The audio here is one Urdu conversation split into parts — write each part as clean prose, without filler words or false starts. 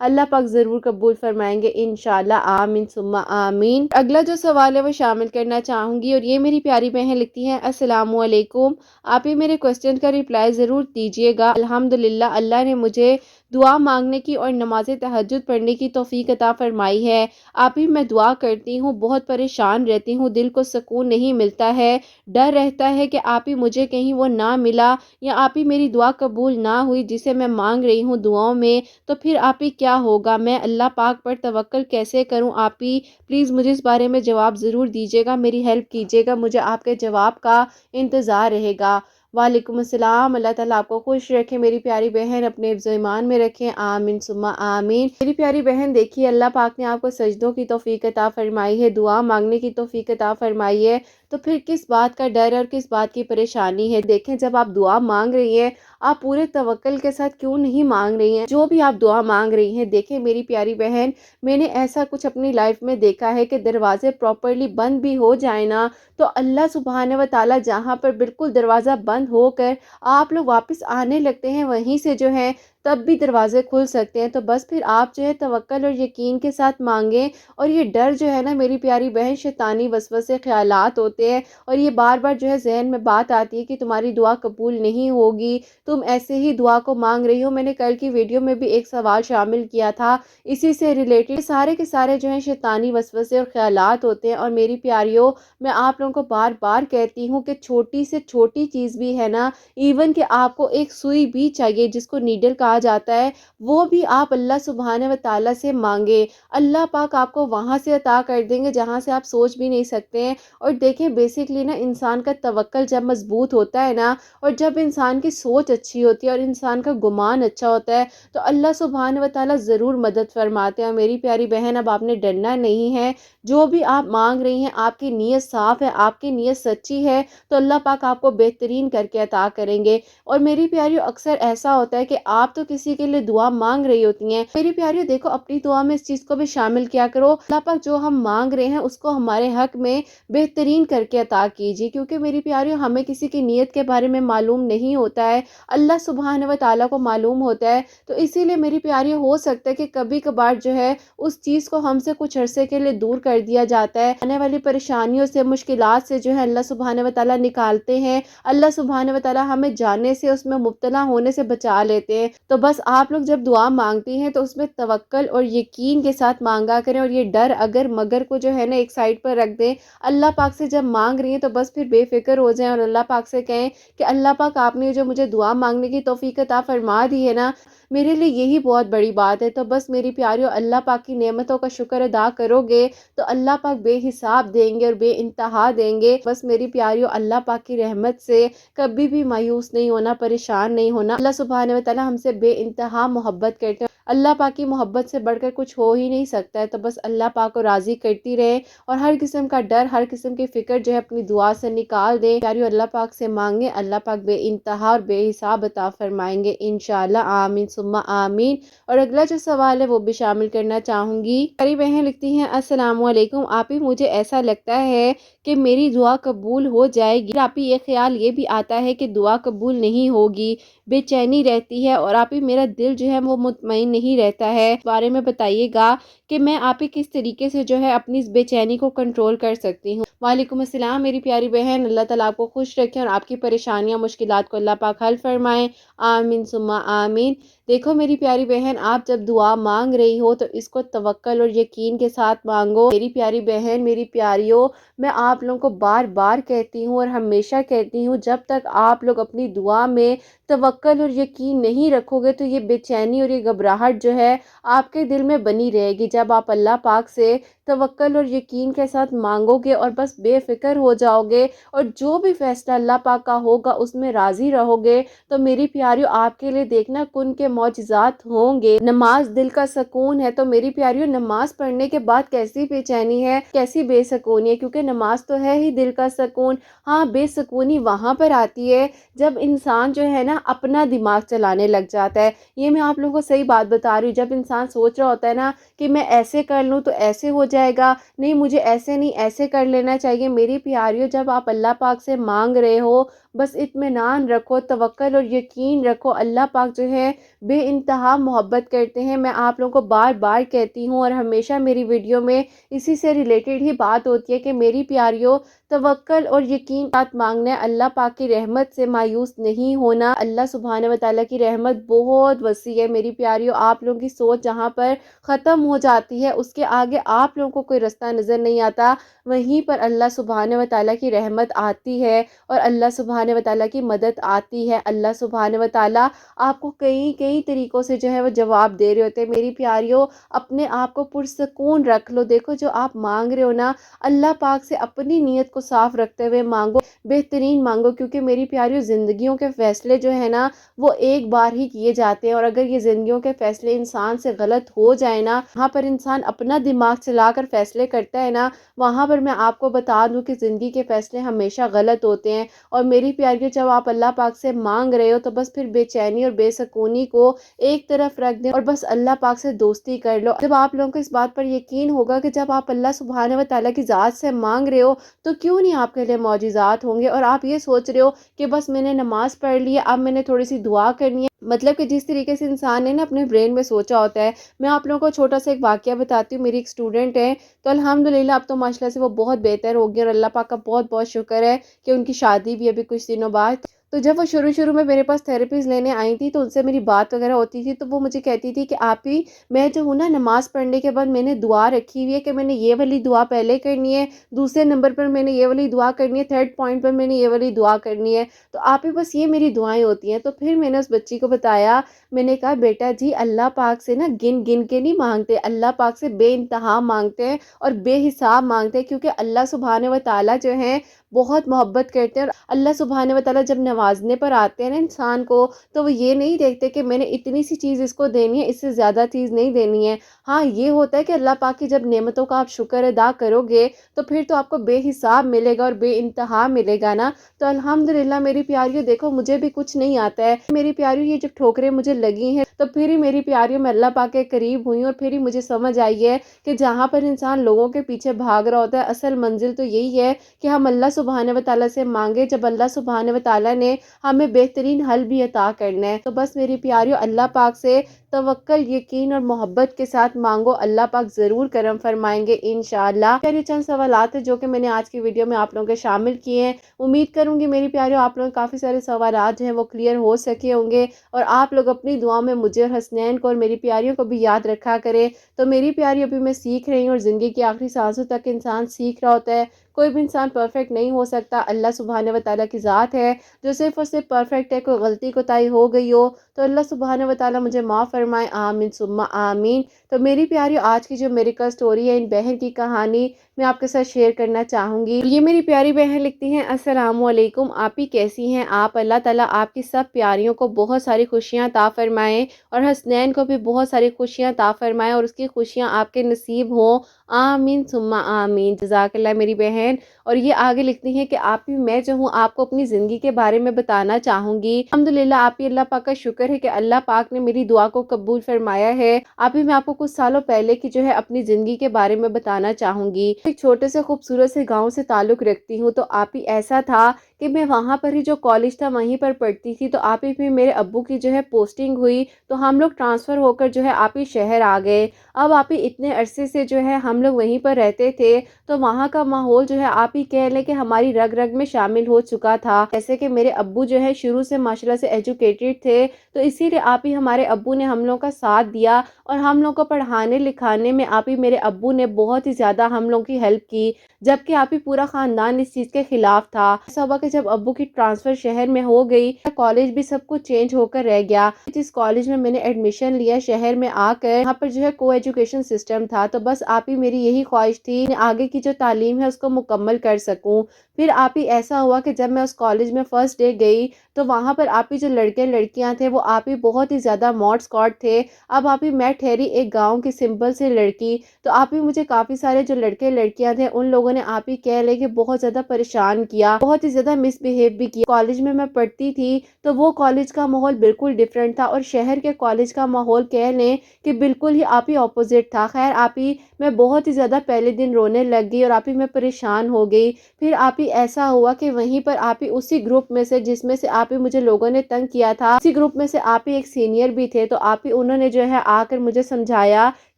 اللہ پاک ضرور قبول فرمائیں گے انشاءاللہ، آمین ثم آمین۔ اگلا جو سوال ہے وہ شامل کرنا چاہوں گی، اور یہ میری پیاری بہن لکھتی ہیں السلام علیکم، آپ ہی میرے کوسچن کا ریپلائی ضرور دیجیے گا۔ الحمدللہ اللہ نے مجھے دعا مانگنے کی اور نماز تہجد پڑھنے کی توفیق عطا فرمائی ہے۔ آپ ہی میں دعا کرتی ہوں، بہت پریشان رہتی ہوں، دل کو سکون نہیں ملتا ہے، ڈر رہتا ہے کہ آپ ہی مجھے کہیں وہ نہ ملا یا آپ ہی میری دعا قبول نہ ہوئی جسے میں مانگ رہی ہوں دعاؤں میں، تو پھر آپ ہی کیا ہوگا، میں اللہ پاک پر توکل کیسے کروں؟ آپ ہی پلیز مجھے اس بارے میں جواب ضرور دیجیے گا، میری ہیلپ کیجیے گا، مجھے آپ کے جواب کا انتظار رہے گا۔ وعلیکم السلام، اللہ تعالیٰ آپ کو خوش رکھے میری پیاری بہن، اپنے حفظ و ایمان میں رکھیں، آمین ثم آمین۔ میری پیاری بہن دیکھیے، اللہ پاک نے آپ کو سجدوں کی توفیق عطا فرمائی ہے، دعا مانگنے کی توفیق عطا فرمائی ہے، تو پھر کس بات کا ڈر اور کس بات کی پریشانی ہے؟ دیکھیں جب آپ دعا مانگ رہی ہیں، آپ پورے توکل کے ساتھ کیوں نہیں مانگ رہی ہیں؟ جو بھی آپ دعا مانگ رہی ہیں، دیکھیں میری پیاری بہن، میں نے ایسا کچھ اپنی لائف میں دیکھا ہے کہ دروازے پراپرلی بند بھی ہو جائیں نا، تو اللہ سبحانہ و تعالیٰ جہاں پر بالکل دروازہ بند ہو کر آپ لوگ واپس آنے لگتے ہیں، وہیں سے جو ہے تب بھی دروازے کھل سکتے ہیں۔ تو بس پھر آپ جو ہے توکل اور یقین کے ساتھ مانگیں، اور یہ ڈر جو ہے نا میری پیاری بہن، شیطانی وسوسے خیالات ہوتے ہیں، اور یہ بار بار جو ہے ذہن میں بات آتی ہے کہ تمہاری دعا قبول نہیں ہوگی، تم ایسے ہی دعا کو مانگ رہی ہو۔ میں نے کل کی ویڈیو میں بھی ایک سوال شامل کیا تھا اسی سے ریلیٹڈ، سارے کے سارے جو ہیں شیطانی وسوسے اور خیالات ہوتے ہیں۔ اور میری پیاریوں، میں آپ لوگوں کو بار بار کہتی ہوں کہ چھوٹی سے چھوٹی چیز بھی ہے نا، ایون کہ آپ کو ایک سوئی بھی چاہیے جس کو نیڈل کہا جاتا ہے، وہ بھی آپ اللہ سبحانہ و تعالیٰ سے مانگے، اللہ پاک آپ کو وہاں سے عطا کر دیں گے جہاں سے آپ سوچ بھی نہیں سکتے ہیں۔ اور دیکھیں بیسکلی نا، انسان کا توکل جب مضبوط ہوتا ہے نا، اور جب انسان کی سوچ اچھی ہوتی ہے اور انسان کا گمان اچھا ہوتا ہے، تو اللہ سبحانہ و تعالیٰ ضرور مدد فرماتے ہیں۔ میری پیاری بہن، اب آپ نے ڈرنا نہیں ہے، جو بھی آپ مانگ رہی ہیں، آپ کی نیت صاف ہے، آپ کی نیت سچی ہے، تو اللہ پاک آپ کو بہترین کر کے عطا کریں گے۔ اور میری پیاریوں، اکثر ایسا ہوتا ہے کہ آپ تو کسی کے لیے دعا مانگ رہی ہوتی ہیں، میری پیاریوں دیکھو اپنی دعا میں اس چیز کو بھی شامل کیا کرو، اللہ پاک جو ہم مانگ رہے ہیں اس کو ہمارے حق میں بہترین کر کے عطا کیجیے، کیونکہ میری پیاریوں ہمیں کسی کی نیت کے بارے میں معلوم نہیں ہوتا ہے، اللہ سبحانہ و تعالیٰ کو معلوم ہوتا ہے۔ تو اسی لیے میری پیاریوں، ہو سکتا ہے کہ کبھی کبھار جو ہے اس چیز کو ہم سے کچھ عرصے کے لیے دور کر دیا جاتا ہے، آنے والی پریشانیوں سے، مشکلات سے جو ہے اللہ سبحانہ و تعالیٰ نکالتے ہیں، اللہ سبحانہ و تعالیٰ ہمیں جانے سے، اس میں مبتلا ہونے سے بچا لیتے ہیں۔ تو بس آپ لوگ جب دعا مانگتی ہیں تو اس میں توکل اور یقین کے ساتھ مانگا کریں، اور یہ ڈر اگر مگر کو جو ہے نا ایک سائڈ پر رکھ دیں، اللہ پاک سے جب مانگ رہی ہیں تو بس پھر بے فکر ہو جائیں، اور اللہ پاک سے کہیں کہ اللہ پاک آپ نے جو مجھے دعا مانگنے کی توفیق عطا فرما دی ہے نا، میرے لیے یہی بہت بڑی بات ہے۔ تو بس میری پیاریوں، اللہ پاک کی نعمتوں کا شکر ادا کرو گے تو اللہ پاک بے حساب دیں گے اور بے انتہا دیں گے۔ بس میری پیاریوں، اللہ پاک کی رحمت سے کبھی بھی مایوس نہیں ہونا، پریشان نہیں ہونا۔ اللہ سبحانہ و تعالیٰ ہم سے بے انتہا محبت کرتے ہیں، اللہ پاک کی محبت سے بڑھ کر کچھ ہو ہی نہیں سکتا ہے۔ تو بس اللہ پاک کو راضی کرتی رہے، اور ہر قسم کا ڈر، ہر قسم کی فکر جو ہے اپنی دعا سے نکال دیں۔ پیاریوں، اللہ پاک سے مانگیں، اللہ پاک بے انتہا اور بے حساب عطا فرمائیں گے انشاءاللہ، آمین ثم آمین۔ اور اگلا جو سوال ہے وہ بھی شامل کرنا چاہوں گی۔ میری بہن لکھتی ہیں السلام علیکم، آپ ہی مجھے ایسا لگتا ہے کہ میری دعا قبول ہو جائے گی، آپ ہی یہ خیال یہ بھی آتا ہے کہ دعا قبول نہیں ہوگی، بے چینی رہتی ہے، اور آپ ہی میرا دل جو ہے وہ مطمئن نہیں رہتا ہے، اس بارے میں بتائیے گا کہ میں آپ ہی کس طریقے سے جو ہے اپنی اس بے چینی کو کنٹرول کر سکتی ہوں۔ وعلیکم السلام میری پیاری بہن، اللہ تعالیٰ آپ کو خوش رکھے اور آپ کی پریشانیاں، مشکلات کو اللہ پاک حل فرمائیں، آمین ثم آمین۔ دیکھو میری پیاری بہن، آپ جب دعا مانگ رہی ہو تو اس کو توکل اور یقین کے ساتھ مانگو۔ میری پیاری بہن، میری پیاریوں، میں آپ لوگوں کو بار بار کہتی ہوں اور ہمیشہ کہتی ہوں، جب تک آپ لوگ اپنی دعا میں توکل اور یقین نہیں رکھو گے تو یہ بے چینی اور یہ گھبراہٹ جو ہے آپ کے دل میں بنی رہے گی۔ جب آپ اللہ پاک سے توکل اور یقین کے ساتھ مانگو گے اور بس بے فکر ہو جاؤ گے، اور جو بھی فیصلہ اللہ پاک کا ہوگا اس میں راضی رہو گے، تو میری پیاریوں، آپ کے لیے دیکھنا کن کے معجزات ہوں گے۔ نماز دل کا سکون ہے، تو میری پیاریوں، نماز پڑھنے کے بعد کیسی بے چینی ہے، کیسی بے سکونی ہے، کیونکہ نماز تو ہے ہی دل کا سکون۔ ہاں، بے سکونی وہاں پر آتی ہے جب انسان جو ہے نا اپنا دماغ چلانے لگ جاتا ہے۔ یہ میں آپ لوگوں کو صحیح بات بتا رہی ہوں، جب انسان سوچ رہا ہوتا ہے نا کہ میں ایسے کر لوں تو ایسے ہو جائے گا، نہیں مجھے ایسے نہیں ایسے کر لینا چاہیے۔ میری پیاریوں، جب آپ اللہ پاک سے مانگ رہے ہو بس اطمینان رکھو، توکل اور یقین رکھو۔ اللہ پاک جو ہے بے انتہا محبت کرتے ہیں۔ میں آپ لوگوں کو بار بار کہتی ہوں اور ہمیشہ میری ویڈیو میں اسی سے ریلیٹڈ ہی بات ہوتی ہے کہ میری پیاریوں، توکل اور یقین ساتھ مانگنا ہے۔ اللہ پاک کی رحمت سے مایوس نہیں ہونا۔ اللہ سبحانہ و تعالیٰ کی رحمت بہت وسیع ہے میری پیاریوں۔ آپ لوگوں کی سوچ جہاں پر ختم ہو جاتی ہے اس کے آگے آپ لوگوں کو کوئی رستہ نظر نہیں آتا، وہیں پر اللہ سبحانہ و تعالیٰ کی رحمت آتی ہے اور اللہ سبحانہ و تعالیٰ کی مدد آتی ہے۔ اللہ سبحانہ و تعالیٰ آپ کو کئی طریقوں سے جو ہے وہ جواب دے رہے ہوتے ہیں۔ میری پیاریوں، اپنے آپ کو پرسکون رکھ لو۔ دیکھو جو آپ مانگ رہے ہو نا، اللہ پاک سے اپنی نیت کو صاف رکھتے ہوئے مانگو، بہترین مانگو، کیونکہ میری پیاریوں زندگیوں کے فیصلے جو ہے نا وہ ایک بار ہی کیے جاتے ہیں، اور اگر یہ زندگیوں کے فیصلے انسان سے غلط ہو جائے نا، وہاں پر انسان اپنا دماغ چلا کر فیصلے کرتا ہے نا، وہاں پر میں آپ کو بتا دوں کہ زندگی کے فیصلے ہمیشہ غلط ہوتے ہیں۔ اور میری پیاریوں، جب آپ اللہ پاک سے مانگ رہے ہو تو بس پھر بے چینی اور بے سکونی کو ایک طرف رکھ دیں اور بس اللہ پاک سے دوستی کر لو۔ جب آپ لوگوں کو اس بات پر یقین ہوگا کہ جب آپ اللہ سبحانہ و تعالیٰ کی ذات سے مانگ رہے ہو تو کیوں نہیں آپ کے لیے معجزات ہوں گے، اور آپ یہ سوچ رہے ہو کہ بس میں نے نماز پڑھ لی ہے، اب میں نے تھوڑی سی دعا کرنی ہے، مطلب کہ جس طریقے سے انسان نے نا اپنے برین میں سوچا ہوتا ہے۔ میں آپ لوگوں کو چھوٹا سا ایک واقعہ بتاتی ہوں۔ میری ایک اسٹوڈنٹ ہے تو الحمدللہ اب تو ماشاءاللہ سے وہ بہت بہتر ہو گئی، اور اللہ پاک کا بہت بہت شکر ہے کہ ان کی شادی بھی ابھی کچھ دنوں بعد۔ تو جب وہ شروع میں میرے پاس تھیراپیز لینے آئی تھی تو ان سے میری بات وغیرہ ہوتی تھی، تو وہ مجھے کہتی تھی کہ آپ ہی، میں جو ہوں نا نماز پڑھنے کے بعد میں نے دعا رکھی ہوئی ہے کہ میں نے یہ والی دعا پہلے کرنی ہے، دوسرے نمبر پر میں نے یہ والی دعا کرنی ہے، تھرڈ پوائنٹ پر میں نے یہ والی دعا کرنی ہے، تو آپ ہی بس یہ میری دعائیں ہوتی ہیں۔ تو پھر میں نے اس بچی کو بتایا، میں نے کہا بیٹا جی، اللہ پاک سے نا گن گن کے نہیں مانگتے، اللہ پاک سے بے انتہا مانگتے ہیں اور بے حساب مانگتے ہیں، کیونکہ اللہ سبحانہ و تعالیٰ جو ہیں بہت محبت کرتے ہیں، اور اللہ سبحانہ و تعالیٰ جب نوازنے پر آتے ہیں نا انسان کو، تو وہ یہ نہیں دیکھتے کہ میں نے اتنی سی چیز اس کو دینی ہے، اس سے زیادہ چیز نہیں دینی ہے۔ ہاں یہ ہوتا ہے کہ اللہ پاک کی جب نعمتوں کا آپ شکر ادا کرو گے تو پھر تو آپ کو بے حساب ملے گا اور بے انتہا ملے گا نا۔ تو الحمدللہ میری پیاریوں، دیکھو مجھے بھی کچھ نہیں آتا ہے، میری پیاریوں یہ جب ٹھوکریں مجھے لگی ہیں تو پھر ہی میری پیاریوں میں اللہ پاک کے قریب ہوئی، اور پھر ہی مجھے سمجھ آئی ہے کہ جہاں پر انسان لوگوں کے پیچھے بھاگ رہا ہوتا ہے، اصل منزل تو یہی ہے کہ ہم اللہ سبحانہ و تعالیٰ سے مانگے، جب اللہ سبحانہ و تعالیٰ نے ہمیں بہترین حل بھی عطا کرنا ہے۔ تو بس میری پیاریوں، اللہ پاک سے توکل، یقین اور محبت کے ساتھ مانگو، اللہ پاک ضرور کرم فرمائیں گے انشاءاللہ۔ میرے چند سوالات ہیں جو کہ میں نے آج کی ویڈیو میں آپ لوگوں کے شامل کیے ہیں، امید کروں گی میری پیاریوں آپ لوگوں کے کافی سارے سوالات جو ہیں وہ کلیئر ہو سکے ہوں گے، اور آپ لوگ اپنی دعاؤں میں مجھے اور حسنین کو اور میری پیاریوں کو بھی یاد رکھا کریں۔ تو میری پیاریوں، ابھی میں سیکھ رہی ہوں، اور زندگی کی آخری سانسوں تک انسان سیکھ رہا ہوتا ہے، کوئی بھی انسان پرفیکٹ نہیں ہو سکتا۔ اللہ سبحانہ و تعالیٰ کی ذات ہے جو صرف اور صرف پرفیکٹ ہے۔ کوئی غلطی کوتاہی ہو گئی ہو تو اللہ سبحانہ و تعالیٰ مجھے معاف فرمائے، آمین ثم آمین۔ تو میری پیاری، آج کی جو میریکل سٹوری ہے، ان بہن کی کہانی میں آپ کے ساتھ شیئر کرنا چاہوں گی۔ یہ میری پیاری بہن لکھتی ہیں، السلام علیکم، آپ ہی کیسی ہیں آپ؟ اللہ تعالیٰ آپ کی سب پیاریوں کو بہت ساری خوشیاں عطا فرمائیں، اور حسنین کو بھی بہت ساری خوشیاں عطا فرمائیں، اور اس کی خوشیاں آپ کے نصیب ہوں، آمین ثم آمین، جزاک اللہ میری بہن۔ اور یہ آگے لکھتی ہیں کہ آپ ہی، میں جو ہوں آپ کو اپنی زندگی کے بارے میں بتانا چاہوں گی۔ الحمدللہ، آپ ہی اللہ پاک کا شکر ہے کہ اللہ پاک نے میری دعا کو قبول فرمایا ہے۔ آپ ہی، میں آپ کو کچھ سالوں پہلے کی جو ہے اپنی زندگی کے بارے میں بتانا چاہوں گی۔ ایک چھوٹے سے خوبصورت سے گاؤں سے تعلق رکھتی ہوں، تو آپ ہی ایسا تھا کہ میں وہاں پر ہی جو کالج تھا وہیں پر پڑھتی تھی، تو آپ ہی پھر میرے ابو کی جو ہے پوسٹنگ ہوئی، تو ہم لوگ ٹرانسفر ہو کر جو ہے آپ ہی شہر آ گئے۔ اب آپ ہی اتنے عرصے سے جو ہے ہم لوگ وہیں پر رہتے تھے، تو وہاں کا ماحول جو ہے آپ ہی کہہ لیں کہ ہماری رگ رگ میں شامل ہو چکا تھا۔ جیسے کہ میرے ابو جو ہے شروع سے ماشاءاللہ سے ایجوکیٹڈ تھے، تو اسی لیے آپ ہی ہمارے ابو نے ہم لوگوں کا ساتھ دیا، اور ہم لوگوں کو پڑھانے لکھانے میں آپ ہی میرے ابو نے بہت ہی زیادہ ہم لوگوں کی ہیلپ کی، جبکہ آپ ہی پورا خاندان اس چیز کے خلاف تھا۔ ایسا ہوا کہ جب ابو کی ٹرانسفر شہر میں ہو گئی، کالج بھی سب کچھ چینج ہو کر رہ گیا۔ جس کالج میں میں نے ایڈمیشن لیا شہر میں آ کر، وہاں پر جو ہے کو ایجوکیشن سسٹم تھا، تو بس آپ ہی میری یہی خواہش تھی کہ آگے کی جو تعلیم ہے اس کو مکمل کر سکوں۔ پھر آپ ہی ایسا ہوا کہ جب میں اس کالج میں فرسٹ ڈے گئی تو وہاں پر آپ ہی جو لڑکے لڑکیاں تھے وہ آپ ہی بہت ہی زیادہ ماڈ اسکاٹ تھے۔ اب آپ ہی میں ٹھہری ایک گاؤں کی سمپل سی لڑکی، تو آپ ہی مجھے کافی سارے جو لڑکے لڑکیاں تھے ان لوگوں نے آپ ہی کہہ لے کہ بہت زیادہ پریشان کیا، بہت ہی زیادہ مس بہیو بھی کیا۔ کالج میں پڑھتی تھی تو وہ کالج کا ماحول بالکل ڈیفرنٹ تھا، اور شہر کے کالج کا ماحول کہہ لیں کہ بالکل ہی آپ ہی اپوزٹ تھا۔ خیر آپ ہی میں بہت ہی زیادہ پہلے دن رونے لگ گئی اور آپ ہی میں پریشان ہو گئی۔ پھر آپ ہی ایسا ہوا کہ وہیں پر آپ ہی اسی گروپ میں سے جس میں سے آپ ہی مجھے لوگوں نے تنگ کیا تھا، اسی گروپ میں سے آپ ہی ایک سینئر بھی تھے، تو آپ ہی انہوں نے جو ہے آ کر مجھے سمجھایا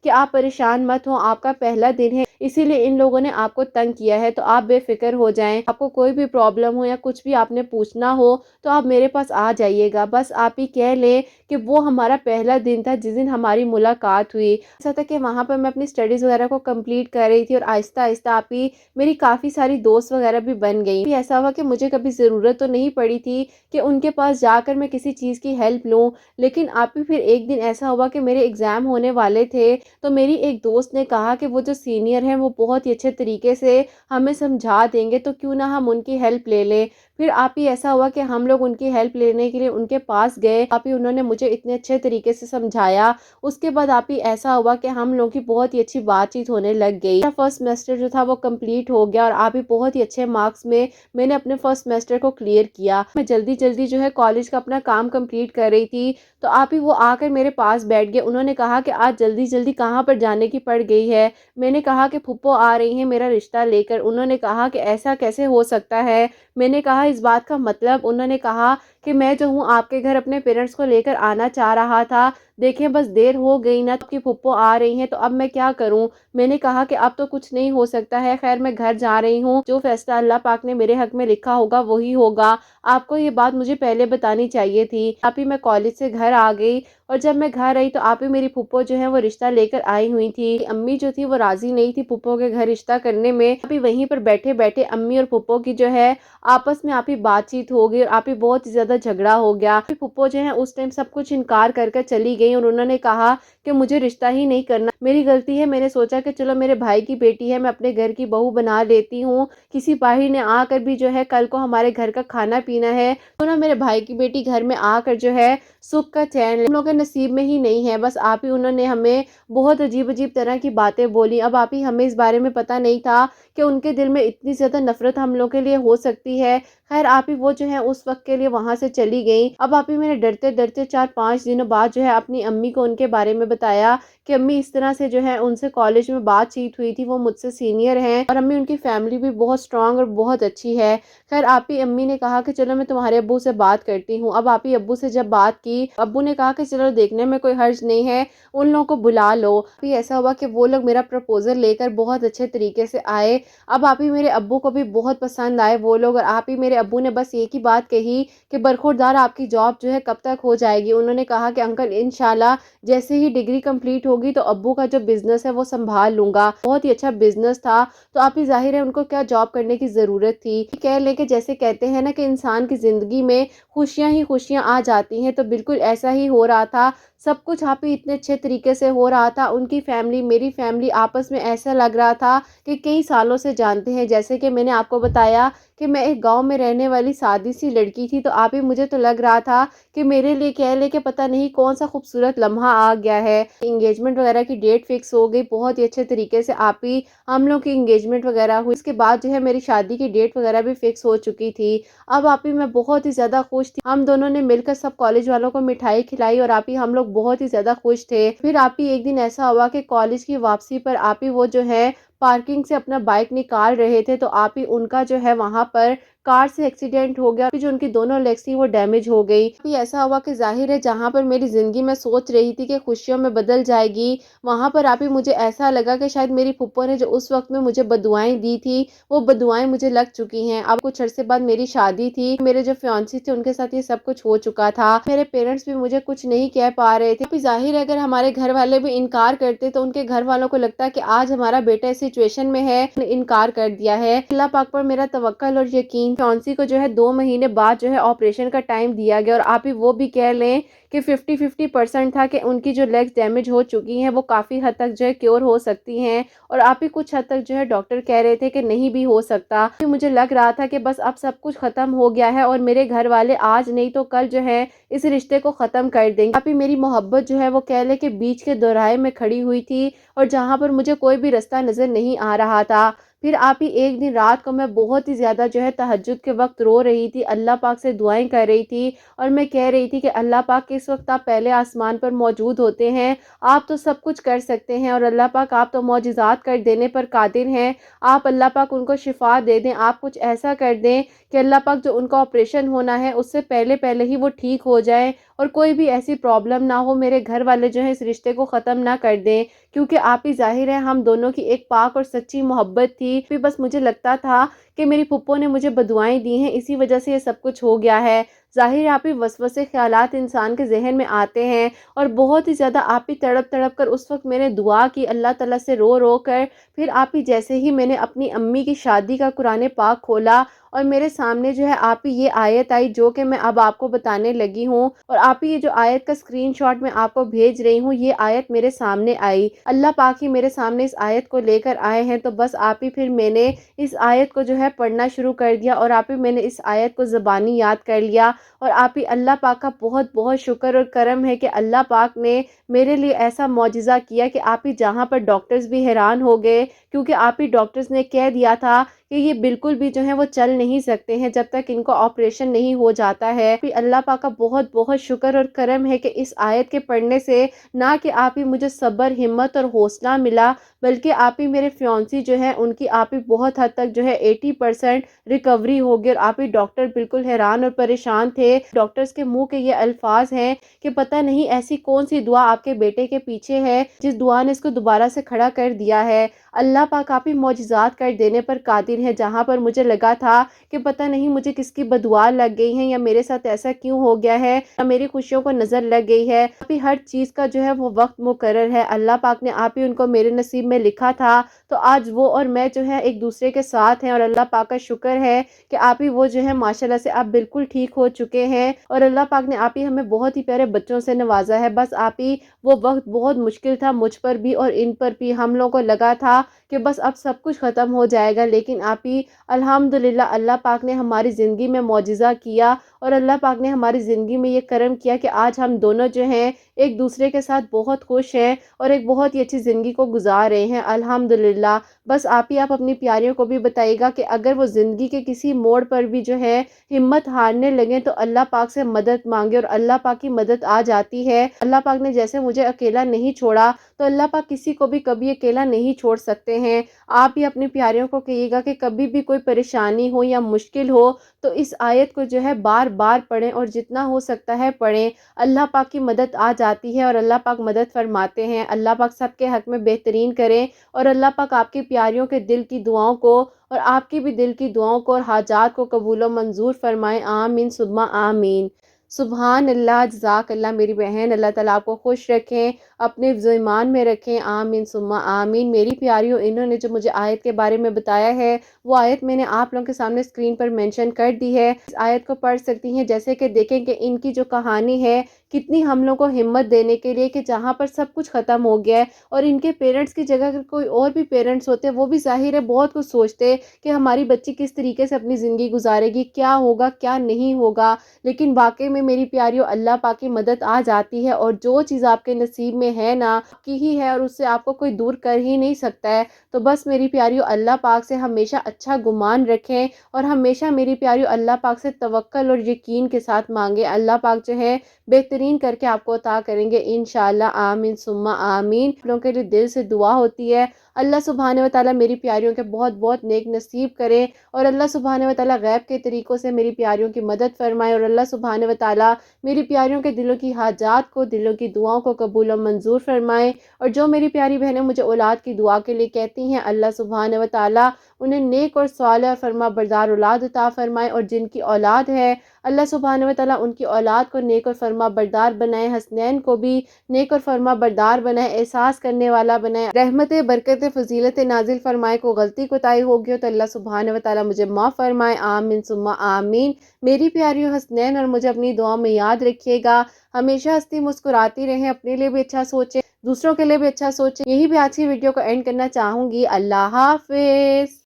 کہ آپ پریشان مت ہو، آپ کا پہلا دن ہے اسی لیے ان لوگوں نے آپ کو تنگ کیا ہے، تو آپ بے فکر ہو جائیں، آپ کو کوئی بھی پرابلم ہو یا کچھ بھی آپ نے پوچھنا ہو تو آپ میرے پاس آ جائیے گا۔ بس آپ ہی کہہ لیں کہ وہ ہمارا پہلا دن تھا جس دن ہماری ملاقات ہوئی۔ ایسا تھا کہ وہاں پر میں اپنی اسٹڈیز وغیرہ کو کمپلیٹ کر رہی تھی، اور آہستہ آہستہ آپ ہی میری کافی ساری دوست وغیرہ بھی بن گئی۔ ایسا ہوا کہ مجھے کبھی ضرورت تو نہیں پڑی تھی کہ ان کے پاس جا کر میں کسی چیز کی ہیلپ لوں، لیکن آپ ہی پھر ایک دن ایسا ہوا کہ میرے ایگزام ہونے والے تھے، تو میری ایک دوست نے کہا کہ وہ جو سینئر ہیں وہ بہت ہی اچھے طریقے سے ہمیں سمجھا دیں گے، تو کیوں نہ ہم ان کی ہیلپ لے لیں۔ پھر آپ ہی ایسا ہوا کہ ہم لوگ ان کی ہیلپ لینے کے لیے ان کے پاس گئے، آپ ہی انہوں نے مجھے اتنے اچھے طریقے سے سمجھایا۔ اس کے بعد آپ ہی ایسا ہوا کہ ہم لوگوں کی بہت ہی اچھی بات چیت ہونے لگ گئی۔ میرا فرسٹ سیمسٹر جو تھا وہ کمپلیٹ ہو گیا، اور آپ ہی بہت ہی اچھے مارکس میں نے اپنے فرسٹ سیمسٹر کو کلیئر کیا۔ میں جلدی جلدی جو ہے کالج کا اپنا کام کمپلیٹ کر رہی تھی، تو آپ ہی وہ آ کر میرے پاس بیٹھ گئے۔ انہوں نے کہا کہ آج جلدی جلدی کہاں پر جانے کی پڑ گئی ہے؟ میں نے کہا کہ پھپھو آ رہی ہیں میرا رشتہ لے کر۔ انہوں نے کہا کہ ایسا کیسے ہو سکتا ہے؟ میں نے کہا اس بات کا مطلب؟ انہوں نے کہا کہ میں جو ہوں آپ کے گھر اپنے پیرنٹس کو لے کر آنا چاہ رہا تھا، دیکھیں بس دیر ہو گئی نا، آپ کی پھپھو آ رہی ہیں تو اب میں کیا کروں؟ میں نے کہا کہ اب تو کچھ نہیں ہو سکتا ہے، خیر میں گھر جا رہی ہوں، جو فیصلہ اللہ پاک نے میرے حق میں لکھا ہوگا وہی ہوگا، آپ کو یہ بات مجھے پہلے بتانی چاہیے تھی۔ آپ ہی میں کالج سے گھر آ گئی، اور جب میں گھر آئی تو آپ ہی میری پھپھو جو ہے وہ رشتہ لے کر آئی ہوئی تھی۔ امی جو تھی وہ راضی نہیں تھی پھپھو کے گھر رشتہ کرنے میں۔ آپ ہی وہیں پر بیٹھے بیٹھے امی اور پھپھو کی جو ہے آپس میں آپ ہی بات چیت ہو گئی، اور آپ ہی بہت ہی زیادہ جھگڑا ہو گیا۔ پھپھو جو ہے اس ٹائم سب کچھ انکار کر کر چلی گئی، اور انہوں نے کہا کہ مجھے رشتہ ہی نہیں کرنا، میری غلطی ہے، میں نے سوچا کہ چلو میرے بھائی کی بیٹی ہے، میں اپنے گھر کی بہو بنا لیتی ہوں، کسی باہر نے آ کر بھی جو ہے کل کو ہمارے گھر کا کھانا پینا ہے تو نا میرے بھائی کی بیٹی گھر میں آ کر جو ہے سکھ کا چین ہم لوگوں کے نصیب میں ہی نہیں ہے۔ بس آپ ہی انہوں نے ہمیں بہت عجیب عجیب طرح کی باتیں بولی۔ اب آپ ہی ہمیں اس بارے میں پتہ نہیں تھا کہ ان کے دل میں اتنی زیادہ نفرت ہم لوگوں کے لیے ہو سکتی ہے۔ خیر آپ ہی وہ جو ہے اس وقت کے لیے وہاں سے چلی گئی۔ اب آپ ہی میں نے ڈرتے ڈرتے 4-5 دنوں بعد جو ہے اپنی امی کو ان کے بارے میں بتایا کہ امی اس طرح سے جو ہے ان سے کالج میں بات چیت ہوئی تھی، وہ مجھ سے سینئر ہیں، اور امی ان کی فیملی بھی بہت اسٹرانگ اور بہت اچھی ہے۔ خیر آپ ہی امی نے کہا کہ چلو میں تمہارے ابو سے بات کرتی ہوں۔ اب آپ ہی ابو سے جب بات کی، ابو نے کہا کہ چلو دیکھنے میں کوئی حرج نہیں ہے، ان لوگوں کو بلا لو۔ پھر ایسا ہوا کہ وہ لوگ میرا پرپوزل لے کر بہت اچھے طریقے سے آئے۔ اب آپ ہی میرے ابو کو بھی بہت پسند آئے وہ لوگ، اور آپ ہی میرے ابو نے بس ایک ہی بات کہی کہ برخوردار آپ کی جاب جو ہے کب تک ہو جائے گی؟ انہوں نے کہا کہ انکل انشاءاللہ جیسے ہی ڈگری کمپلیٹ ہوگی تو ابو کا جو بزنس ہے وہ سنبھال لوں گا۔ بہت ہی اچھا بزنس تھا، تو آپ ہی ظاہر ہے ان کو کیا جاب کرنے کی ضرورت تھی۔ کہہ لے کہ جیسے کہتے ہیں نا کہ انسان کی زندگی میں خوشیاں ہی خوشیاں آ جاتی ہیں، تو بالکل ایسا ہی ہو رہا تھا۔ سب کچھ آپ ہی اتنے اچھے طریقے سے ہو رہا تھا، ان کی فیملی میری فیملی آپس میں ایسا لگ رہا تھا کہ کئی سالوں سے جانتے ہیں۔ جیسے کہ میں نے آپ کو بتایا کہ میں ایک گاؤں میں رہنے والی سادی سی لڑکی تھی، تو آپ ہی مجھے تو لگ رہا تھا کہ میرے لیے کہہ لے کہ پتہ نہیں کون سا خوبصورت لمحہ آ گیا ہے۔ انگیجمنٹ وغیرہ کی ڈیٹ فکس ہو گئی بہت ہی اچھے طریقے سے، آپ ہی ہم لوگ کی انگیجمنٹ وغیرہ ہوئی۔ اس کے بعد جو ہے میری شادی کی ڈیٹ وغیرہ بھی فکس ہو چکی تھی۔ اب آپ ہی میں بہت ہی زیادہ خوش تھی، ہم دونوں نے مل کر سب کالج والوں کو مٹھائی کھلائی، اور آپ ہی ہم لوگ بہت ہی زیادہ خوش تھے۔ پھر آپ ہی ایک دن ایسا ہوا کہ کالج کی واپسی پر آپ ہی وہ جو ہے پارکنگ سے اپنا بائک نکال رہے تھے، تو آپ ہی ان کا جو ہے وہاں پر کار سے ایکسیڈنٹ ہو گیا، جو ان کی دونوں لیگز تھی وہ ڈیمیج ہو گئی۔ پھر ایسا ہوا کہ ظاہر ہے جہاں پر میری زندگی میں سوچ رہی تھی کہ خوشیوں میں بدل جائے گی، وہاں پر آپ ہی مجھے ایسا لگا کہ شاید میری پھپھو نے جو اس وقت میں مجھے بددعائیں دی تھی وہ بددعائیں مجھے لگ چکی ہیں۔ اب کچھ عرصے بعد میری شادی تھی، میرے جو فیانسی تھے ان کے ساتھ یہ سب کچھ ہو چکا تھا، میرے پیرنٹس بھی مجھے کچھ نہیں کہہ پا رہے تھے۔ ابھی ظاہر ہے اگر ہمارے گھر والے بھی انکار کرتے تو ان کے گھر والوں کو لگتا کہ آج ہمارا بیٹا اس سچویشن میں ہے، انکار کر دیا ہے۔ اللہ پاک پر میرا توکل اور یقین، فیانسی کو جو ہے 2 مہینے بعد جو ہے آپریشن کا ٹائم دیا گیا، اور آپ ہی وہ بھی کہہ لیں کہ 50% تھا کہ ان کی جو لیگز ڈیمیج ہو چکی ہیں وہ کافی حد تک جو ہے کیور ہو سکتی ہیں، اور آپ ہی کچھ حد تک جو ہے ڈاکٹر کہہ رہے تھے کہ نہیں بھی ہو سکتا۔ مجھے لگ رہا تھا کہ بس اب سب کچھ ختم ہو گیا ہے، اور میرے گھر والے آج نہیں تو کل جو ہے اس رشتے کو ختم کر دیں گے۔ آپ ہی میری محبت جو ہے وہ کہہ لے کہ بیچ کے دوراہے میں کھڑی ہوئی تھی، اور جہاں پر مجھے کوئی بھی راستہ نظر نہیں آ رہا تھا۔ پھر آپ ہی ایک دن رات کو میں بہت ہی زیادہ جو ہے تہجد کے وقت رو رہی تھی، اللہ پاک سے دعائیں کر رہی تھی، اور میں کہہ رہی تھی کہ اللہ پاک اس وقت آپ پہلے آسمان پر موجود ہوتے ہیں، آپ تو سب کچھ کر سکتے ہیں، اور اللہ پاک آپ تو معجزات کر دینے پر قادر ہیں، آپ اللہ پاک ان کو شفا دے دیں، آپ کچھ ایسا کر دیں کہ اللہ پاک جو ان کا آپریشن ہونا ہے اس سے پہلے پہلے ہی وہ ٹھیک ہو جائے، اور کوئی بھی ایسی پرابلم نہ ہو، میرے گھر والے جو ہیں اس رشتے کو ختم نہ کر دیں، کیونکہ آپ ہی ظاہر ہے ہم دونوں کی ایک پاک اور سچی محبت تھی، پھر بس مجھے لگتا تھا کہ میری پھپھو نے مجھے بددعائیں دی ہیں، اسی وجہ سے یہ سب کچھ ہو گیا ہے۔ ظاہر ہے آپ ہی وسوسے خیالات انسان کے ذہن میں آتے ہیں، اور بہت ہی زیادہ آپ ہی تڑپ تڑپ کر اس وقت میں نے دعا کی اللہ تعالیٰ سے رو رو کر، پھر آپ ہی جیسے ہی میں نے اپنی امی کی شادی کا قرآن پاک کھولا، اور میرے سامنے جو ہے آپ ہی یہ آیت آئی جو کہ میں اب آپ کو بتانے لگی ہوں، اور آپ ہی یہ جو آیت کا اسکرین شاٹ میں آپ کو بھیج رہی ہوں، یہ آیت میرے سامنے آئی، اللہ پاک ہی میرے سامنے اس آیت کو لے کر آئے ہیں، تو بس آپ ہی پھر میں نے اس آیت کو جو ہے پڑھنا شروع کر دیا، اور آپ ہی میں نے اس آیت کو زبانی یاد کر لیا، اور آپ ہی اللہ پاک کا بہت بہت شکر اور کرم ہے کہ اللہ پاک نے میرے لیے ایسا معجزہ کیا کہ آپ ہی جہاں پر ڈاکٹرز بھی حیران ہو گئے، کیونکہ آپ ہی ڈاکٹرز نے کہہ دیا تھا کہ یہ بالکل بھی جو ہے وہ چل نہیں سکتے ہیں جب تک ان کو آپریشن نہیں ہو جاتا ہے۔ پھر اللہ پاک کا بہت بہت شکر اور کرم ہے کہ اس آیت کے پڑھنے سے نہ کہ آپ ہی مجھے صبر، ہمت اور حوصلہ ملا، بلکہ آپ ہی میرے فیونسی جو ہے ان کی آپ ہی بہت حد تک جو ہے 80% ریکوری ہو گئی، اور آپ ہی ڈاکٹر بالکل حیران اور پریشان تھے۔ ڈاکٹرز کے منہ کے یہ الفاظ ہیں کہ پتہ نہیں ایسی کون سی دعا آپ کے بیٹے کے پیچھے ہے جس دعا نے اس کو دوبارہ سے کھڑا کر دیا ہے۔ اللہ پاک آپ ہی معجزات کر دینے پر قادر ہے، جہاں پر مجھے لگا تھا کہ پتہ نہیں مجھے کس کی بددعا لگ گئی ہیں، یا میرے ساتھ ایسا کیوں ہو گیا ہے، یا میری خوشیوں کو نظر لگ گئی ہے، آپ ہی ہر چیز کا جو ہے وہ وقت مقرر ہے، اللہ پاک نے آپ ہی ان کو میرے نصیب میں لکھا تھا، تو آج وہ اور میں جو ہے ایک دوسرے کے ساتھ ہیں، اور اللہ پاک کا شکر ہے کہ آپ ہی وہ جو ہے ماشاءاللہ سے آپ بالکل ٹھیک ہو چکے ہیں، اور اللہ پاک نے آپ ہی ہمیں بہت ہی پیارے بچوں سے نوازا ہے۔ بس آپ ہی وہ وقت بہت مشکل تھا مجھ پر بھی اور ان پر بھی، ہم لوگوں کو لگا تھا کہ بس اب سب کچھ ختم ہو جائے گا، لیکن آپ ہی الحمدللہ اللہ پاک نے ہماری زندگی میں معجزہ کیا، اور اللہ پاک نے ہماری زندگی میں یہ کرم کیا کہ آج ہم دونوں جو ہیں ایک دوسرے کے ساتھ بہت خوش ہیں، اور ایک بہت ہی اچھی زندگی کو گزار رہے ہیں الحمدللہ۔ بس آپ ہی آپ اپنی پیاریوں کو بھی بتائیے گا کہ اگر وہ زندگی کے کسی موڑ پر بھی جو ہے ہمت ہارنے لگیں تو اللہ پاک سے مدد مانگے، اور اللہ پاک کی مدد آ جاتی ہے۔ اللہ پاک نے جیسے مجھے اکیلا نہیں چھوڑا تو اللہ پاک کسی کو بھی کبھی اکیلا نہیں چھوڑ سکتے ہیں۔ آپ بھی اپنی پیاریوں کو کہیے گا کہ کبھی بھی کوئی پریشانی ہو یا مشکل ہو تو اس آیت کو جو ہے بار بار پڑھیں، اور جتنا ہو سکتا ہے پڑھیں، اللہ پاک کی مدد آ جاتی ہے، اور اللہ پاک مدد فرماتے ہیں۔ اللہ پاک سب کے حق میں بہترین کریں، اور اللہ پاک آپ کی پیاریوں کے دل کی دعاؤں کو اور آپ کی بھی دل کی دعاؤں کو اور حاجات کو قبول و منظور فرمائیں، آمین ثم آمین۔ سبحان اللہ، جزاک اللہ میری بہن، اللہ تعالیٰ آپ کو خوش رکھیں، اپنے ایمان میں رکھیں، آمین ثم آمین۔ میری پیاریوں، انہوں نے جو مجھے آیت کے بارے میں بتایا ہے وہ آیت میں نے آپ لوگوں کے سامنے اسکرین پر مینشن کر دی ہے، اس آیت کو پڑھ سکتی ہیں، جیسے کہ دیکھیں کہ ان کی جو کہانی ہے کتنی ہم لوگوں کو ہمت دینے کے لیے کہ جہاں پر سب کچھ ختم ہو گیا ہے، اور ان کے پیرنٹس کی جگہ اگر کوئی اور بھی پیرنٹس ہوتے وہ بھی ظاہر ہے بہت کچھ سوچتے کہ ہماری بچی کس طریقے سے اپنی زندگی گزارے گی، کیا ہوگا کیا نہیں ہوگا، لیکن واقعی میں میری پیاریوں اللہ پاک کی مدد آ جاتی ہے، اور جو چیز آپ کے نصیب میں ہے نا آپ کی ہی ہے، اور اس سے آپ کو کوئی دور کر ہی نہیں سکتا ہے۔ تو بس میری پیاریوں اللہ پاک سے ہمیشہ اچھا گمان رکھیں، اور ہمیشہ میری پیاریوں اللہ پاک سے توکل اور یقین کے ساتھ مانگیں، اللہ پاک جو ہے بہترین کر کے آپ کو عطا کریں گے انشاءاللہ، آمین ثم آمین۔ آپ لوگوں کے لیے دل سے دعا ہوتی ہے اللہ سبحانہ و تعالیٰ میری پیاریوں کے بہت بہت نیک نصیب کرے، اور اللہ سبحانہ و تعالیٰ غیب کے طریقوں سے میری پیاریوں کی مدد فرمائے، اور اللہ سبحانہ و تعالیٰ میری پیاریوں کے دلوں کی حاجات کو، دلوں کی دعاؤں کو قبول و منظور فرمائے، اور جو میری پیاری بہنیں مجھے اولاد کی دعا کے لیے کہتی ہیں اللہ سبحانہ و تعالیٰ انہیں نیک اور صالح اور فرما بردار اولاد عطا فرمائے، اور جن کی اولاد ہے اللہ سبحانہ و تعالیٰ ان کی اولاد کو نیک اور فرما بردار بنائے، حسنین کو بھی نیک اور فرما بردار بنائے، احساس کرنے والا بنائے، رحمت برکت فضیلت نازل فرمائے، کو غلطی کوتاہی ہوگی ہو تو اللہ سبحانہ و تعالیٰ مجھے معاف فرمائے، آمین ثم آمین۔ میری پیاریوں حسنین اور مجھے اپنی دعاؤں میں یاد رکھیے گا، ہمیشہ ہنستی مسکراتی رہیں، اپنے لیے بھی اچھا سوچیں، دوسروں کے لیے بھی اچھا سوچیں۔ یہی بھی آج کی ویڈیو کو اینڈ کرنا چاہوں گی، اللہ حافظ۔